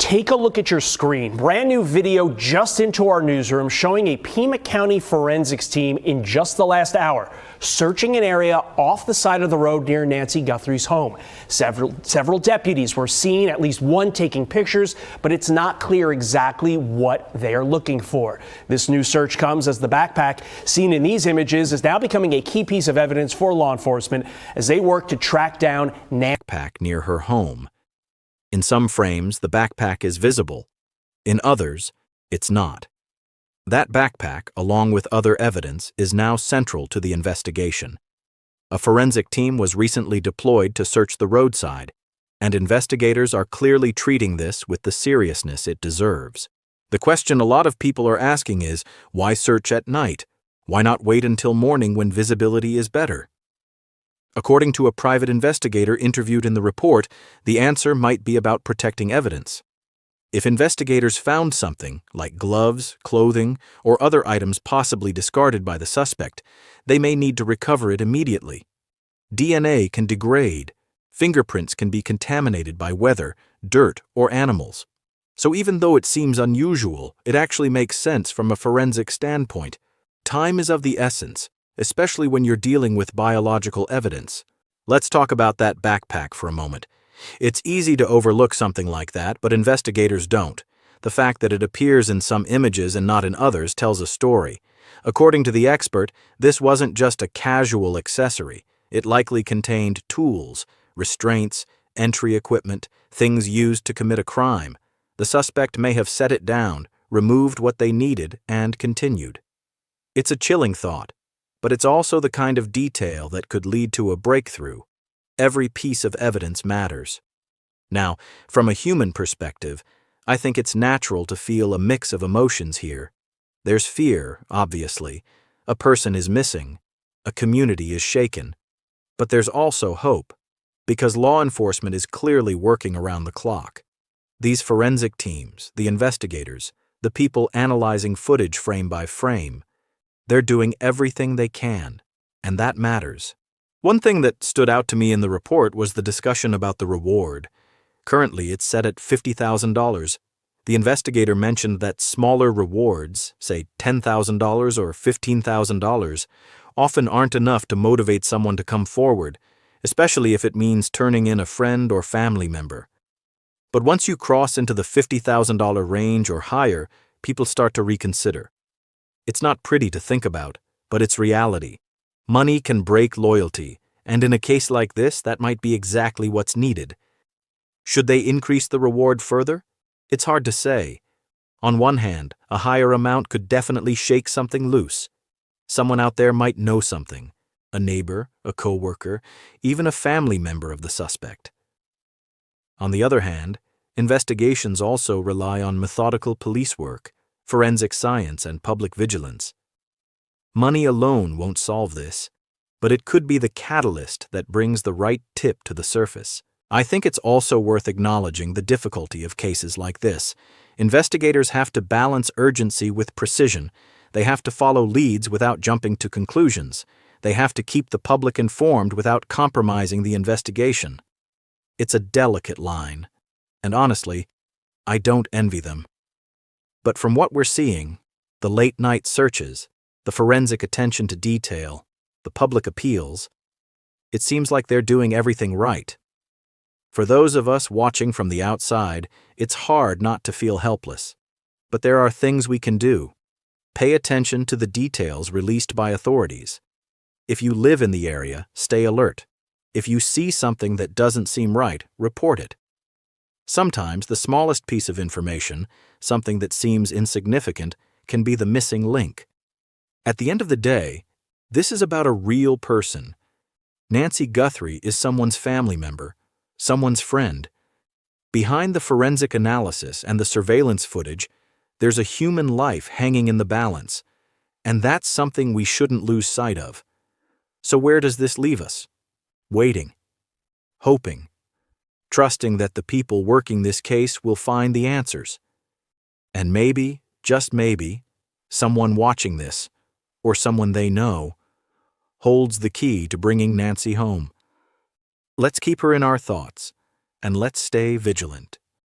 Take a look at your screen. Brand new video just into our newsroom showing a Pima County forensics team in just the last hour searching an area off the side of the road near Nancy Guthrie's home. Several deputies were seen, at least one taking pictures, but it's not clear exactly what they are looking for. This new search comes as the backpack seen in these images is now becoming a key piece of evidence for law enforcement as they work to track down Nancy near her home. In some frames, the backpack is visible. In others, it's not. That backpack, along with other evidence, is now central to the investigation. A forensic team was recently deployed to search the roadside, and investigators are clearly treating this with the seriousness it deserves. The question a lot of people are asking is, why search at night? Why not wait until morning when visibility is better? According to a private investigator interviewed in the report, the answer might be about protecting evidence. If investigators found something, like gloves, clothing, or other items possibly discarded by the suspect, they may need to recover it immediately. DNA can degrade. Fingerprints can be contaminated by weather, dirt, or animals. So even though it seems unusual, it actually makes sense from a forensic standpoint. Time is of the essence, especially when you're dealing with biological evidence. Let's talk about that backpack for a moment. It's easy to overlook something like that, but investigators don't. The fact that it appears in some images and not in others tells a story. According to the expert, this wasn't just a casual accessory. It likely contained tools, restraints, entry equipment, things used to commit a crime. The suspect may have set it down, removed what they needed, and continued. It's a chilling thought, but it's also the kind of detail that could lead to a breakthrough. Every piece of evidence matters. Now, from a human perspective, I think it's natural to feel a mix of emotions here. There's fear, obviously. A person is missing. A community is shaken. But there's also hope, because law enforcement is clearly working around the clock. These forensic teams, the investigators, the people analyzing footage frame by frame, they're doing everything they can, and that matters. One thing that stood out to me in the report was the discussion about the reward. Currently, it's set at $50,000. The investigator mentioned that smaller rewards, say $10,000 or $15,000, often aren't enough to motivate someone to come forward, especially if it means turning in a friend or family member. But once you cross into the $50,000 range or higher, people start to reconsider. It's not pretty to think about, but it's reality. Money can break loyalty, and in a case like this, that might be exactly what's needed. Should they increase the reward further? It's hard to say. On one hand, a higher amount could definitely shake something loose. Someone out there might know something, a neighbor, a coworker, even a family member of the suspect. On the other hand, investigations also rely on methodical police work, forensic science, and public vigilance. Money alone won't solve this, but it could be the catalyst that brings the right tip to the surface. I think it's also worth acknowledging the difficulty of cases like this. Investigators have to balance urgency with precision. They have to follow leads without jumping to conclusions. They have to keep the public informed without compromising the investigation. It's a delicate line, and honestly, I don't envy them. But from what we're seeing, the late-night searches, the forensic attention to detail, the public appeals, it seems like they're doing everything right. For those of us watching from the outside, it's hard not to feel helpless. But there are things we can do. Pay attention to the details released by authorities. If you live in the area, stay alert. If you see something that doesn't seem right, report it. Sometimes the smallest piece of information, something that seems insignificant, can be the missing link. At the end of the day, this is about a real person. Nancy Guthrie is someone's family member, someone's friend. Behind the forensic analysis and the surveillance footage, there's a human life hanging in the balance, and that's something we shouldn't lose sight of. So where does this leave us? Waiting, hoping, trusting that the people working this case will find the answers. And maybe, just maybe, someone watching this, or someone they know, holds the key to bringing Nancy home. Let's keep her in our thoughts, and let's stay vigilant.